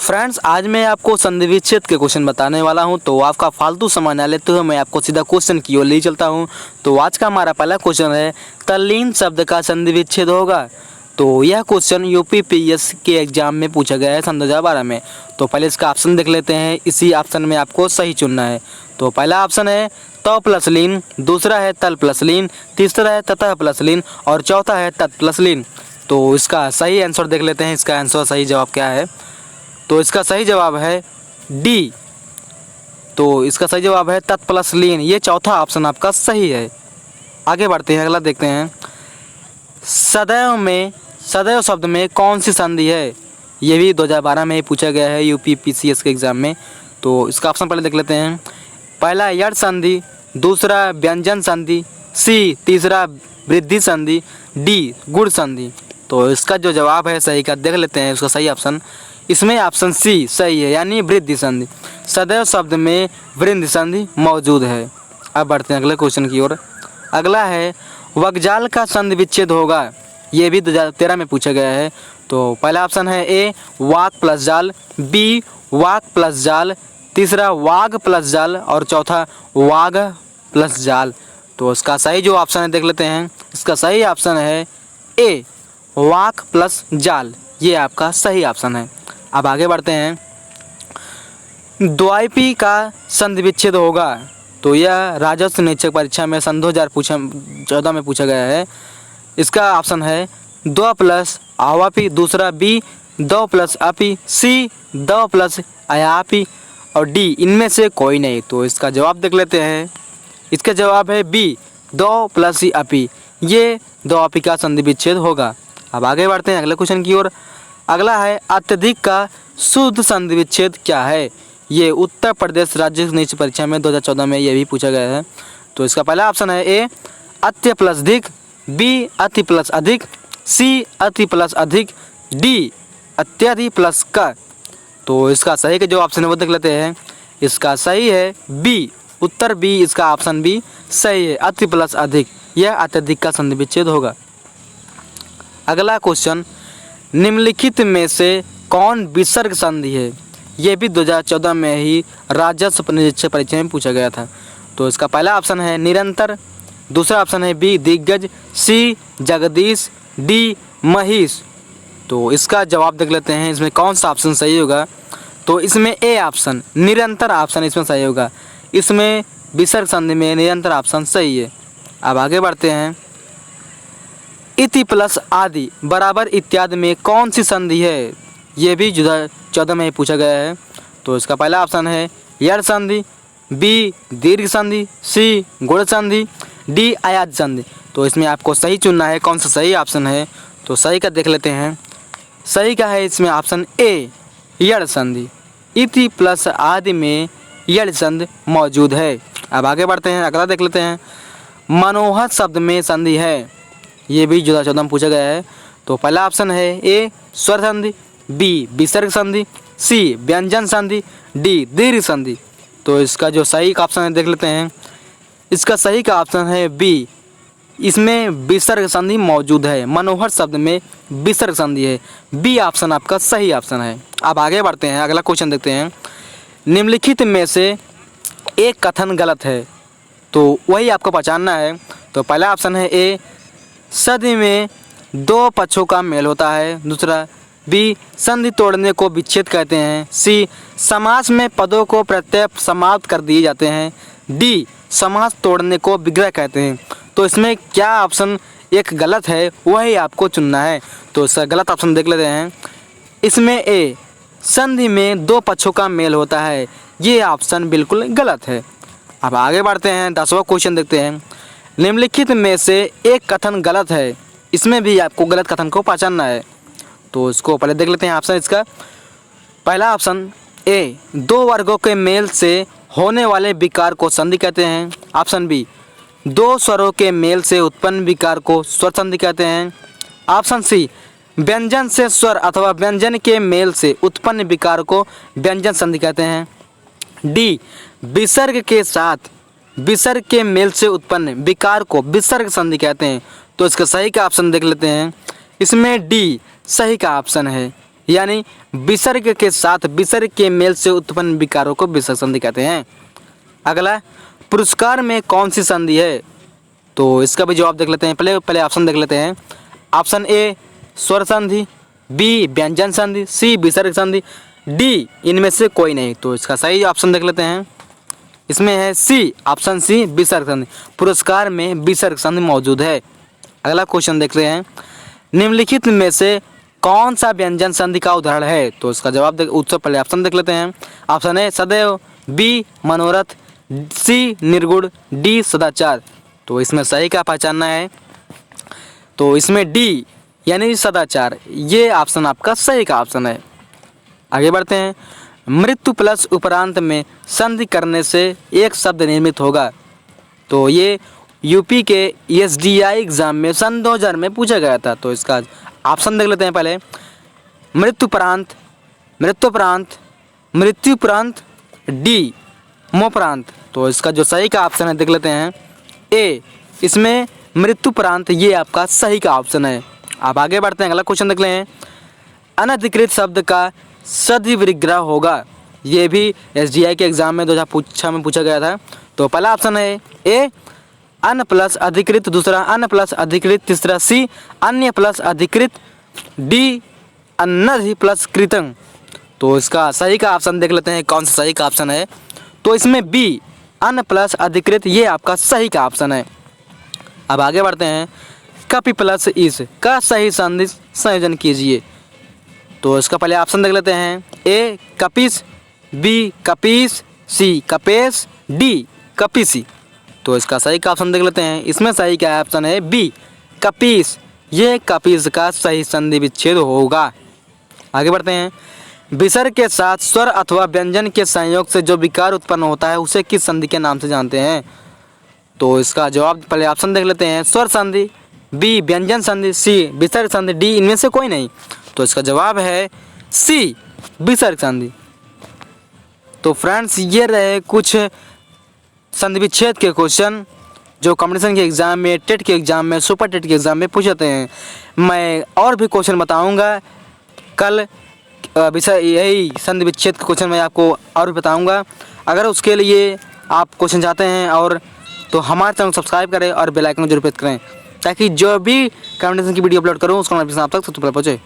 Friends, आज मैं आपको संधि विच्छेद के क्वेश्चन बताने वाला हूं। तो आपका फालतू समय ना लेते हुए मैं आपको सीधा क्वेश्चन की ओर ले चलता हूं। तो आज का हमारा पहला क्वेश्चन है, तल्लीन शब्द का संधि विच्छेद होगा। तो यह क्वेश्चन यूपीपीएससी के एग्जाम में पूछा गया है सन 2012 में। तो पहले इसका ऑप्शन देख लेते हैं, इसी ऑप्शन में आपको सही चुनना है। तो पहला ऑप्शन है त प्लस लीन, दूसरा है तल प्लस लीन, तीसरा है ततः प्लस लीन और चौथा है तत् प्लस लीन। तो इसका सही आंसर देख लेते हैं, इसका आंसर सही जवाब क्या है। तो इसका सही जवाब है डी। तो इसका सही जवाब है तत् प्लस लीन, ये चौथा ऑप्शन आपका सही है। आगे बढ़ते हैं, अगला देखते हैं। सदैव शब्द में कौन सी संधि है। ये भी 2012 में ही पूछा गया है यूपीपीसीएस के एग्जाम में। तो इसका ऑप्शन पहले देख लेते हैं। पहला यड़ संधि, दूसरा व्यंजन संधि, सी तीसरा वृद्धि संधि, डी गुण संधि। तो इसका जो जवाब है सही का देख लेते हैं, उसका सही ऑप्शन इसमें ऑप्शन सी सही है, यानी वृद्धि संधि। सदैव शब्द में वृद्धि संधि मौजूद है। अब बढ़ते हैं अगले क्वेश्चन की ओर। अगला है वकजाल का संधि विच्छेद होगा। ये भी 2013 में पूछा गया है। तो पहला ऑप्शन है ए वाक प्लस जाल, बी वाक प्लस जाल, तीसरा वाग प्लस जाल और चौथा वाग प्लस जाल। तो इसका सही जो ऑप्शन है देख लेते हैं। इसका सही ऑप्शन है ए वाक प्लस जाल, ये आपका सही ऑप्शन है। अब आगे बढ़ते हैं। द्वैपी का संधि विच्छेद होगा। तो यह राजस्व निरीक्षक परीक्षा में सन 2014 में पूछा गया है। इसका ऑप्शन है द्व प्लस आवापी, दूसरा बी दो प्लस अपी, सी दो प्लस अयापी और डी इनमें से कोई नहीं। तो इसका जवाब देख लेते हैं। इसका जवाब है बी दो प्लस अपी, ये द्वैपी का संधि विच्छेद होगा। अब आगे बढ़ते हैं अगले क्वेश्चन की ओर। अगला है अत्यधिक का शुद्ध संधि विच्छेद क्या है। ये उत्तर प्रदेश राज्य निरीक्षक परीक्षा में 2014 में ये भी पूछा गया है। तो इसका पहला ऑप्शन है ए अत्य प्लस अधिक, बी अति प्लस अधिक, सी अति प्लस अधिक, डी अत्यधिक प्लस का। तो इसका सही का जो ऑप्शन है वो देख लेते हैं। इसका सही है बी, उत्तर बी, इसका ऑप्शन बी सही है, अति प्लस अधिक, यह अत्यधिक का संधि विच्छेद होगा। अगला क्वेश्चन, निम्नलिखित में से कौन विसर्ग संधि है। यह भी 2014 में ही राजस्व निरीक्षक परीक्षा में पूछा गया था। तो इसका पहला ऑप्शन है निरंतर, दूसरा ऑप्शन है बी दिग्गज, सी जगदीश, डी महिष। तो इसका जवाब देख लेते हैं, इसमें कौन सा ऑप्शन सही होगा। तो इसमें ए ऑप्शन निरंतर ऑप्शन इसमें सही होगा। इसमें विसर्ग संधि में निरंतर ऑप्शन सही है। अब आगे बढ़ते हैं। इति प्लस आदि बराबर इत्यादि में कौन सी संधि है। ये भी 2014 में पूछा गया है। तो इसका पहला ऑप्शन है यड़ संधि, बी दीर्घ संधि, सी गुण संधि, डी आयात संधि। तो इसमें आपको सही चुनना है, कौन सा सही ऑप्शन है। तो सही का देख लेते हैं। सही का है इसमें ऑप्शन ए यड़ संधि। इति प्लस आदि में यड़ संधि मौजूद है। अब आगे बढ़ते हैं, अगला देख लेते हैं। मनोहर शब्द में संधि है। ये भी 2014 में पूछा गया है। तो पहला ऑप्शन है ए स्वर संधि, बी विसर्ग संधि, सी व्यंजन संधि, डी दीर्घ संधि। तो इसका जो सही का ऑप्शन है देख लेते हैं। इसका सही का ऑप्शन है बी, इसमें विसर्ग संधि मौजूद है। मनोहर शब्द में विसर्ग संधि है, बी ऑप्शन आपका सही ऑप्शन है। अब आगे बढ़ते हैं, अगला क्वेश्चन देखते हैं। निम्नलिखित में से एक कथन गलत है, तो वही आपको पहचानना है। तो पहला ऑप्शन है ए संधि में दो पक्षों का मेल होता है, दूसरा बी संधि तोड़ने को विच्छेद कहते हैं, सी समास में पदों को प्रत्यय समाप्त कर दिए जाते हैं, डी समास तोड़ने को विग्रह कहते हैं। तो इसमें क्या ऑप्शन एक गलत है वही आपको चुनना है। तो इसका गलत ऑप्शन देख लेते हैं। इसमें ए संधि में दो पक्षों का मेल होता है, ये ऑप्शन बिल्कुल गलत है। अब आगे बढ़ते हैं, 10वां क्वेश्चन देखते हैं। निम्नलिखित में से एक कथन गलत है, इसमें भी आपको गलत कथन को पहचानना है। तो इसको पहले देख लेते हैं ऑप्शन इसका। पहला ऑप्शन ए दो वर्गों के मेल से होने वाले विकार को संधि कहते हैं। ऑप्शन बी दो स्वरों के मेल से उत्पन्न विकार को स्वर संधि कहते हैं। ऑप्शन सी व्यंजन से स्वर अथवा व्यंजन के मेल से उत्पन्न विकार को व्यंजन संधि कहते हैं। डी विसर्ग के साथ विसर्ग के मेल से उत्पन्न विकार को विसर्ग संधि कहते हैं। तो इसका सही का ऑप्शन देख लेते हैं। इसमें डी सही का ऑप्शन है, यानी विसर्ग के साथ विसर्ग के मेल से उत्पन्न विकारों को विसर्ग संधि कहते हैं। अगला, पुरस्कार में कौन सी संधि है? तो इसका भी जवाब देख लेते हैं। पहले ऑप्शन देख लेते हैं। ऑप्शन ए स्वर संधि, बी व्यंजन संधि, सी विसर्ग संधि, डी इनमें से कोई नहीं। तो इसका सही ऑप्शन देख लेते हैं। इसमें है सी, ऑप्शन सी विसर्ग संधि। पुरस्कार में विसर्ग संधि मौजूद है। अगला क्वेश्चन देख रहे हैं, निम्नलिखित में से कौन सा व्यंजन संधि का उदाहरण है? तो इसका जवाब उससे पहले ऑप्शन देख लेते हैं। ऑप्शन ए सदैव, बी मनोरथ, सी निर्गुण, डी सदाचार। तो इसमें सही का पहचानना है। तो इसमें डी यानी सदाचार, ये ऑप्शन आपका सही का ऑप्शन है। आगे बढ़ते हैं। मृत्यु प्लस उपरांत में संधि करने से एक शब्द निर्मित होगा। तो ये यूपी के SDI एग्जाम में सन 2000 में पूछा गया था। तो इसका ऑप्शन देख लेते हैं। पहले मृत्युपरांत, मृत्युपरांत, मृत्युपरांत, डी मोपरांत। तो इसका जो सही का ऑप्शन है देख लेते हैं। ए इसमें मृत्युपरांत, ये आपका सही का ऑप्शन है। आप आगे बढ़ते हैं। अगला क्वेश्चन देख लें। अनधिकृत शब्द का सदि विग्रह होगा। ये भी SDI के एग्जाम में 2006 में पूछा गया था। तो पहला ऑप्शन है ए अन प्लस अधिकृत, दूसरा अन प्लस अधिकृत, तीसरा सी अन्य प्लस अधिकृत, डी अन्नधि प्लस कृतं। तो इसका सही का ऑप्शन देख लेते हैं कौन सा सही का ऑप्शन है। तो इसमें बी अन प्लस अधिकृत, ये आपका सही का ऑप्शन है। अब आगे बढ़ते हैं। कपि प्लस इस का सही संधि संयोजन कीजिए। तो इसका पहले ऑप्शन देख लेते हैं। ए कपिस, बी कपीस, सी कपेस, डी कपिसी। तो इसका सही का ऑप्शन देख लेते हैं। इसमें सही का ऑप्शन है बी कपीस, ये कपीस का सही संधि विच्छेद होगा। आगे बढ़ते हैं। विसर्ग के साथ स्वर अथवा व्यंजन के संयोग से जो विकार उत्पन्न होता है उसे किस संधि के नाम से जानते हैं? तो इसका जवाब पहले ऑप्शन देख लेते हैं। स्वर संधि, बी व्यंजन संधि, सी विसर्ग संधि, डी इनमें से कोई नहीं। तो इसका जवाब है सी विसर्ग संधि। तो फ्रेंड्स, ये रहे कुछ संधि विच्छेद के क्वेश्चन जो कॉम्पिटिशन के एग्ज़ाम में, टेट के एग्ज़ाम में, सुपर टेट के एग्ज़ाम में पूछते हैं। मैं और भी क्वेश्चन बताऊंगा कल। विषय यही संधि विच्छेद के क्वेश्चन मैं आपको और भी बताऊंगा। अगर उसके लिए आप क्वेश्चन चाहते हैं और तो हमारे चैनल को सब्सक्राइब करें और बेल आइकन जरूर प्रेस करें ताकि जो भी कॉम्पिटिशन की वीडियो अपलोड करूँ उसका नोटिफिकेशन आप तक सबसे पहले पहुँचे।